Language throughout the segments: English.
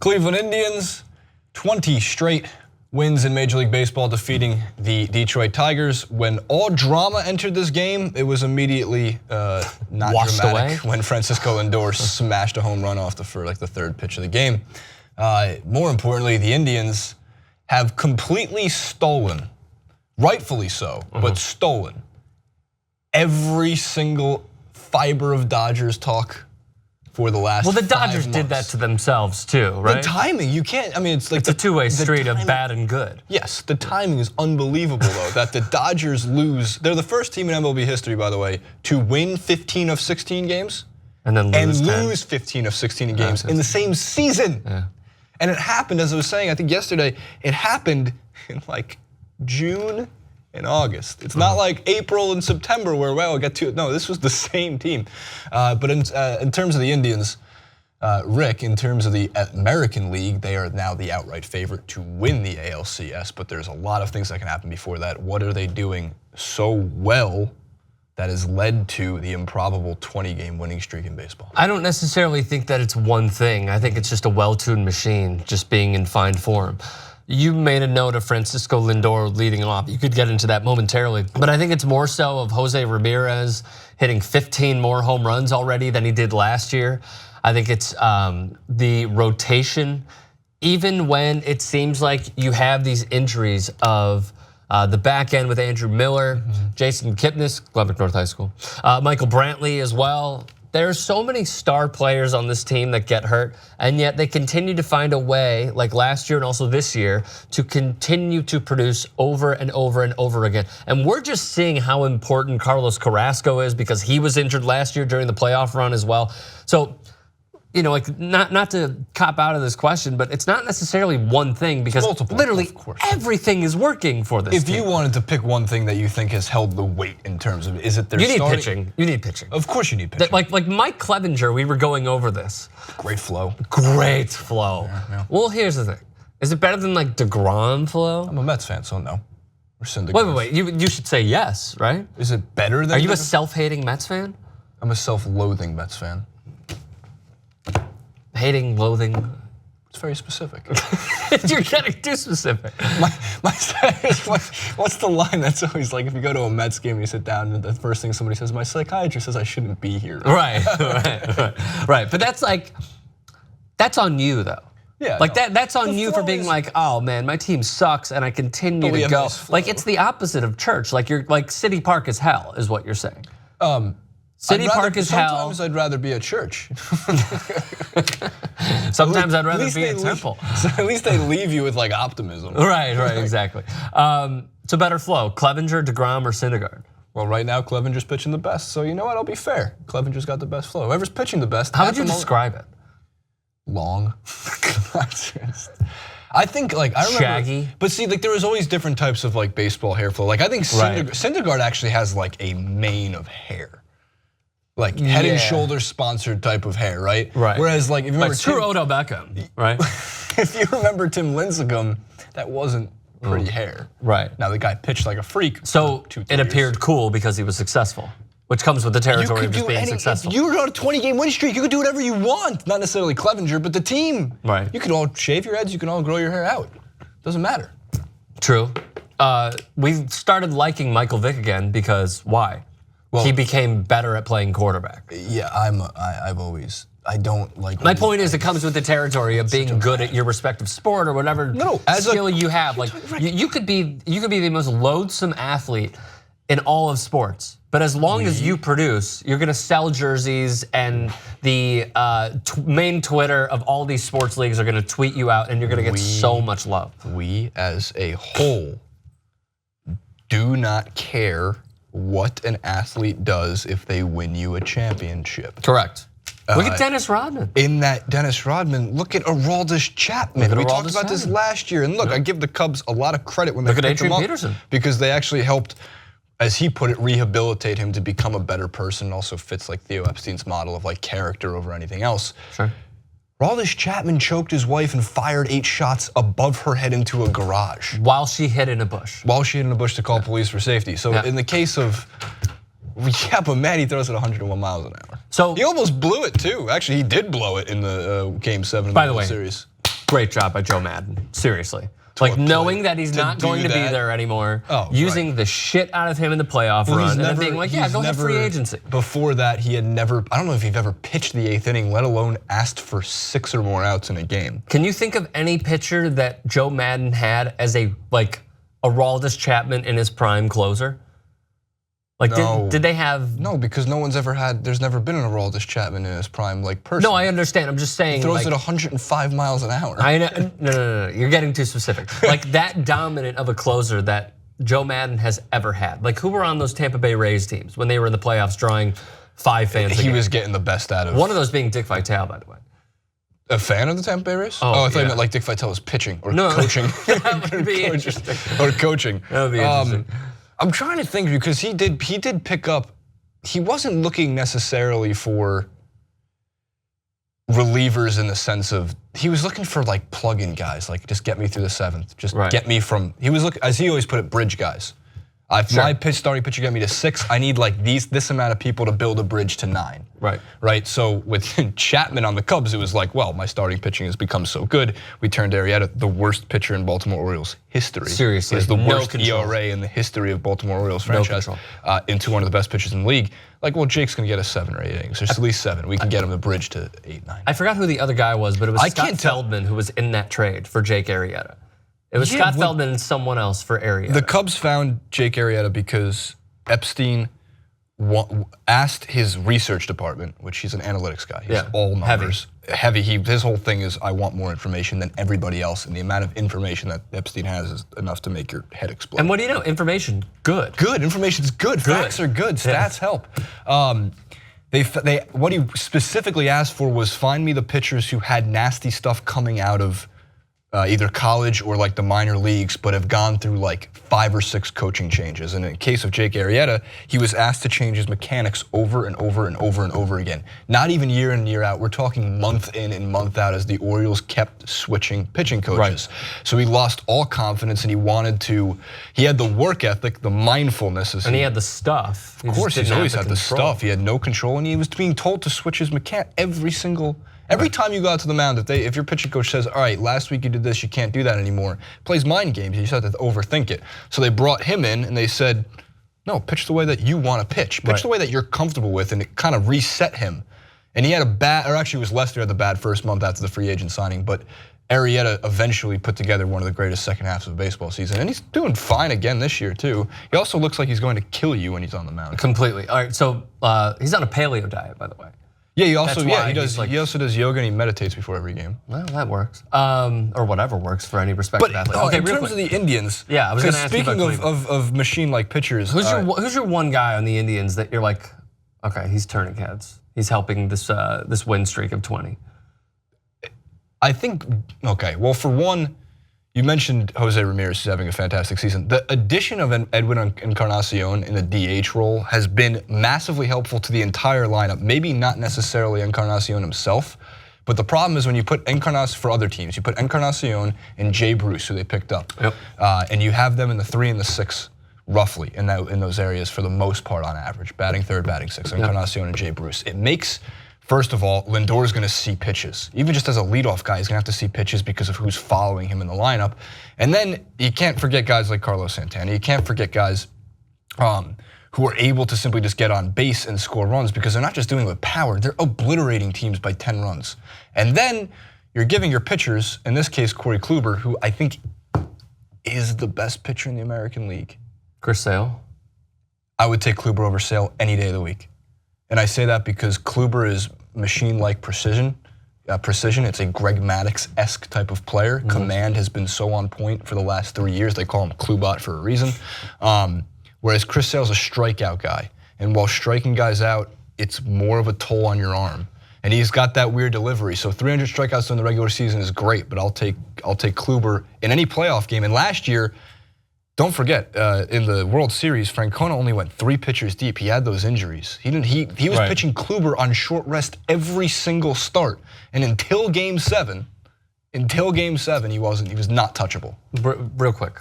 Cleveland Indians, 20 straight wins in Major League Baseball, defeating the Detroit Tigers. When all drama entered this game, it was immediately not washed dramatic away when Francisco Lindor smashed a home run off the third pitch of the game. More importantly, the Indians have completely stolen, rightfully so, but stolen every single fiber of Dodgers talk for the last 5 months. Well, the Dodgers did that to themselves too, right? The timing, you can't, I mean, it's like it's a two-way street of bad and good. Yes, the timing is unbelievable though, that the Dodgers lose. They're the first team in MLB history, by the way, to win 15 of 16 games and then lose 15 of 16 games in the same season. Yeah. And it happened, as I was saying, I think yesterday, it happened in like June and August. It's not like April and September where, well, we'll get to it. No, this was the same team. But in terms of the Indians, Rick, in terms of the American League, they are now the outright favorite to win the ALCS, but there's a lot of things that can happen before that. What are they doing so well that has led to the improbable 20-game winning streak in baseball? I don't necessarily think that it's one thing. I think it's just a well-tuned machine just being in fine form. You made a note of Francisco Lindor leading off. You could get into that momentarily, but I think it's more so of Jose Ramirez hitting 15 more home runs already than he did last year. I think it's the rotation, even when it seems like you have these injuries of the back end with Andrew Miller, Jason Kipnis, Lubbock North High School, Michael Brantley as well. There's so many star players on this team that get hurt, and yet they continue to find a way, like last year and also this year, to continue to produce over and over and over again. And we're just seeing how important Carlos Carrasco is because he was injured last year during the playoff run as well. So, you know, like not to cop out of this question, but it's not necessarily one thing because literally everything is working for this team. If you wanted to pick one thing that you think has held the weight in terms of, is it their starting? You need pitching. You need pitching. Of course you need pitching. Like Mike Clevenger, we were going over this. Great flow. Great flow. Yeah. Well, here's the thing. Is it better than like DeGrom flow? I'm a Mets fan, so no. Or Syndergaard. Wait. You should say yes, right? Is it better than? Are you a self-hating Mets fan? I'm a self-loathing Mets fan. Hating, loathing. It's very specific. You're getting too specific. What's the line that's always like if you go to a Mets game and you sit down and the first thing somebody says, my psychiatrist says I shouldn't be here. Right. But that's on you though. Yeah. Like that's on you for being like, oh man, my team sucks and I continue to go. Like it's the opposite of church. Like you're like City Park is hell, is what you're saying. City Park is hell. Sometimes I'd rather be at church. Sometimes I'd rather be at temple. So at least they leave you with like optimism. Right, exactly. It's a better flow. Clevenger, DeGrom, or Syndergaard? Well, right now Clevenger's pitching the best, so you know what? I'll be fair. Clevenger's got the best flow. Whoever's pitching the best. How would you describe it? Long. I think like I remember, shaggy. But see, like there was always different types of like baseball hair flow. Like I think Syndergaard actually has like a mane of hair. Like head and shoulders sponsored type of hair, right? Right. Whereas like if you remember true Odell Beckham, right? If you remember Tim Lincecum, that wasn't pretty hair. Right. Now the guy pitched like a freak. So it appeared cool because he was successful, which comes with the territory of just being successful. If you were on a 20-game win streak, you could do whatever you want. Not necessarily Clevenger, but the team. Right. You could all shave your heads, you can all grow your hair out. Doesn't matter. True. We started liking Michael Vick again because why? Well, he became better at playing quarterback. Yeah, I don't like. My point is, it comes with the territory of being good at your respective sport or whatever skill you have. Like you could be the most loathsome athlete in all of sports, but as long as you produce, you're gonna sell jerseys, and the main Twitter of all these sports leagues are gonna tweet you out, and you're gonna get so much love. We, as a whole, do not care what an athlete does if they win you a championship. Correct. Look at Dennis Rodman. In that Dennis Rodman, look at Aroldis Chapman. We talked about this last year, and look, I give the Cubs a lot of credit when they picked him up because they actually helped, as he put it, rehabilitate him to become a better person. Also fits like Theo Epstein's model of like character over anything else. Sure. Aroldis Chapman choked his wife and fired 8 shots above her head into a garage. While she hid in a bush. While she hid in a bush to call police for safety. So in the case of, but Maddie throws at 101 miles an hour. So he almost blew it too. Actually, he did blow it in the Game 7 of the World Series. Great job by Joe Maddon, seriously. Like knowing that he's not going to be there anymore, using the shit out of him in the playoff run, and then being like, yeah, go have free agency. Before that, he had never, I don't know if he'd ever pitched the 8th inning, let alone asked for 6 or more outs in a game. Can you think of any pitcher that Joe Maddon had as a Aroldis Chapman in his prime closer? Like, no. Did they have? No, because no one's ever had, there's never been an Aroldis Chapman in his prime, person. No, I understand, I'm just saying. He throws at 105 miles an hour. I know, no, you're getting too specific. Like that dominant of a closer that Joe Maddon has ever had. Like who were on those Tampa Bay Rays teams when they were in the playoffs drawing 5 fans a game? He was getting the best out of. One of those being Dick Vitale, by the way. A fan of the Tampa Bay Rays? I thought you meant like Dick Vitale was pitching or coaching. That would be interesting. Or coaching. That would be interesting. I'm trying to think because he did pick up, he wasn't looking necessarily for relievers in the sense of, he was looking for plug-in guys, just get me through the 7th, just get me from, he was looking, as he always put it, bridge guys. If my starting pitcher get me to 6, I need this amount of people to build a bridge to 9. Right. So with Chapman on the Cubs, it was well, my starting pitching has become so good. We turned Arrieta, the worst pitcher in Baltimore Orioles history. Seriously, is the worst ERA in the history of Baltimore Orioles franchise, into one of the best pitchers in the league. Well, Jake's gonna get us 7 or 8 innings. There's at least 7. We can get him the bridge to 8, 9. I forgot who the other guy was, but it was Scott Feldman who was in that trade for Jake Arrieta. It was Scott Feldman and someone else for Arrieta. The Cubs found Jake Arrieta because Epstein asked his research department, which he's an analytics guy. He's all numbers. Heavy. His whole thing is, I want more information than everybody else, and the amount of information that Epstein has is enough to make your head explode. And what do you know? Information, good. Good. Information's good. Facts are good. Stats help. What he specifically asked for was find me the pitchers who had nasty stuff coming out of either college or the minor leagues, but have gone through 5 or 6 coaching changes. And in the case of Jake Arrieta, he was asked to change his mechanics over and over and over and over again. Not even year in and year out, we're talking month in and month out as the Orioles kept switching pitching coaches. So he lost all confidence and he had the work ethic, the mindfulness. And he had the stuff. Of course, he's always had the stuff. He had no control and he was being told to switch his mechanic every time you go out to the mound, if your pitching coach says, all right, last week you did this, you can't do that anymore, plays mind games, you just have to overthink it. So they brought him in and they said, no, pitch the way that you want to pitch. Pitch the way that you're comfortable with, and it kind of reset him. And he had it was Lester had the bad first month after the free agent signing, but Arrieta eventually put together one of the greatest second halves of a baseball season, and he's doing fine again this year too. He also looks like he's going to kill you when he's on the mound. Completely. All right, so he's on a paleo diet, by the way. Yeah, he also does yoga and he meditates before every game. Well, that works, or whatever works for any respective athlete. Okay, in terms of the Indians, I was going to ask you about speaking of machine-like pitchers, who's your one guy on the Indians that you're like, okay, he's turning heads, he's helping this win streak of 20? I think well, for one, you mentioned Jose Ramirez is having a fantastic season. The addition of Edwin Encarnacion in the DH role has been massively helpful to the entire lineup. Maybe not necessarily Encarnacion himself, but the problem is when you put Encarnacion for other teams, you put Encarnacion and Jay Bruce, who they picked up, and you have them in the 3 and the 6 roughly in those areas for the most part on average, batting 3rd, batting 6th, Encarnacion and Jay Bruce. It makes, first of all, Lindor's gonna see pitches. Even just as a leadoff guy, he's gonna have to see pitches because of who's following him in the lineup. And then you can't forget guys like Carlos Santana. You can't forget guys who are able to simply just get on base and score runs because they're not just doing it with power, they're obliterating teams by 10 runs. And then you're giving your pitchers, in this case Corey Kluber, who I think is the best pitcher in the American League. Chris Sale? I would take Kluber over Sale any day of the week. And I say that because Kluber is machine-like precision. It's a Greg Maddux-esque type of player. Command has been so on point for the last 3 years. They call him Klubot for a reason. Whereas Chris Sale's a strikeout guy. And while striking guys out, it's more of a toll on your arm. And he's got that weird delivery. So 300 strikeouts during the regular season is great, but I'll take Kluber in any playoff game. And last year, don't forget, in the World Series, Francona only went 3 pitchers deep. He had those injuries. He was pitching Kluber on short rest every single start. And until Game 7, he was not touchable. Real quick,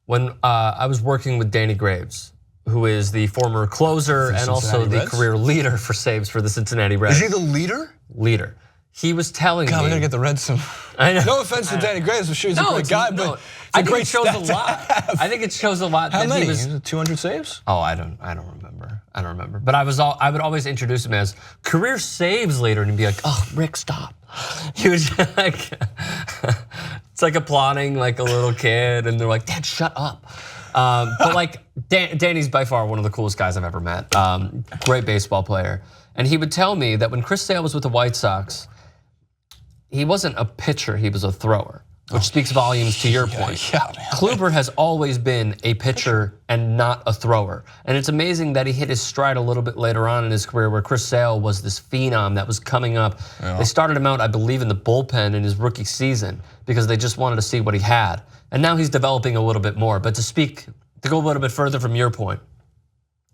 when I was working with Danny Graves, who is the former closer and also the career leader for saves for the Cincinnati Reds. Is he the leader? Leader. he was telling me. God, we gotta get the Reds some. I know. No offense to Danny Gray, I'm sure he's a great guy, but I think it shows a lot. I think it shows a lot. How many? He was, 200 saves? Oh, I don't remember. But I would always introduce him as career saves leader, and he'd be like, "Oh, Rick, stop." He was like, it's like applauding like a little kid, and they're like, "Dad, shut up." But like Danny's by far one of the coolest guys I've ever met. Great baseball player, and he would tell me that when Chris Sale was with the White Sox, he wasn't a pitcher; he was a thrower. Which speaks volumes to your point. Yeah, man. Kluber has always been a pitcher and not a thrower. And it's amazing that he hit his stride a little bit later on in his career where Chris Sale was this phenom that was coming up. Yeah. They started him out, I believe, in the bullpen in his rookie season because they just wanted to see what he had. And now he's developing a little bit more. But to go a little bit further from your point,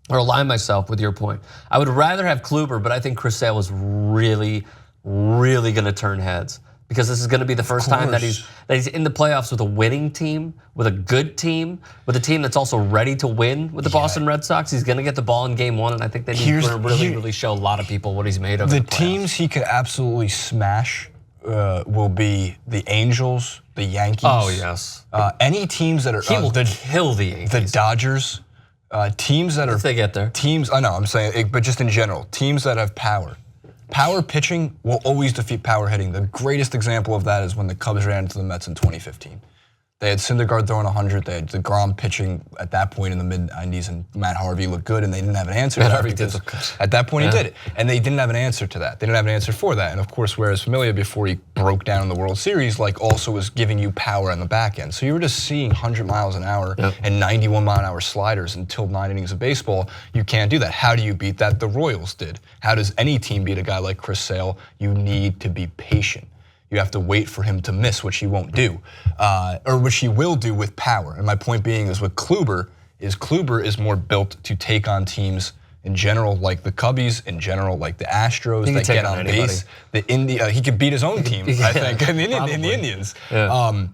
or align myself with your point, I would rather have Kluber, but I think Chris Sale is really, really gonna turn heads. Because this is going to be the first time that he's in the playoffs with a winning team, with a good team, with a team that's also ready to win with the Boston Red Sox. He's going to get the ball in game 1, and I think that he's going to really show a lot of people what he's made of. The teams he could absolutely smash will be the Angels, the Yankees. Oh yes. Any teams that are he will kill the Yankees. The Dodgers, teams that are if they get there. Teams, I know I'm saying, but just in general, teams that have power. Power pitching will always defeat power hitting. The greatest example of that is when the Cubs ran into the Mets in 2015. They had Syndergaard throwing 100. They had DeGrom pitching at that point in the mid-90s, and Matt Harvey looked good, and they didn't have an answer to that. Harvey did look good. At that point, he did it, and they didn't have an answer to that. They didn't have an answer for that. And of course, whereas Familia, before he broke down in the World Series, like also was giving you power on the back end. So you were just seeing 100 miles an hour and 91 mile an hour sliders until 9 innings of baseball. You can't do that. How do you beat that? The Royals did. How does any team beat a guy like Chris Sale? You need to be patient. You have to wait for him to miss, which he won't do, or which he will do with power. And my point being is with Kluber is more built to take on teams in general, like the Cubbies, in general, like the Astros that get on base. He could beat his own team, I think, in the Indians. Yeah.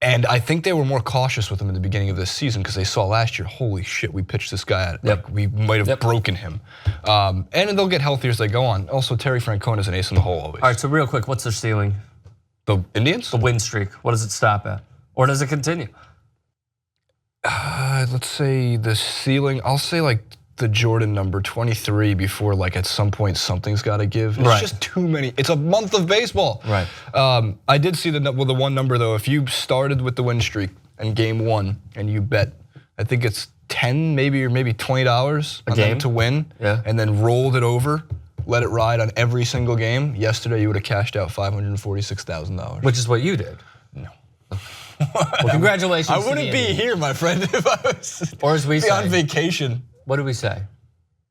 And I think they were more cautious with him in the beginning of this season because they saw last year, holy shit, we pitched this guy out. Like we might have broken him. And they'll get healthier as they go on. Also, Terry Francona is an ace in the hole always. All right, so real quick, what's their ceiling? The Indians? The win streak. What does it stop at? Or does it continue? Let's say the ceiling, I'll say like the Jordan number 23 before like at some point something's got to give. It's just too many. It's a month of baseball. Right. I did see the one number though. If you started with the win streak in game 1 and you bet, I think it's $10 maybe or maybe $20 on them to win, and then rolled it over, let it ride on every single game. Yesterday you would have cashed out $546,000. Which is what you did. No. Well, congratulations. I wouldn't be here, my friend, if I was or as we say, on vacation. What do we say?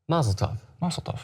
Mazel tov. Mazel tov.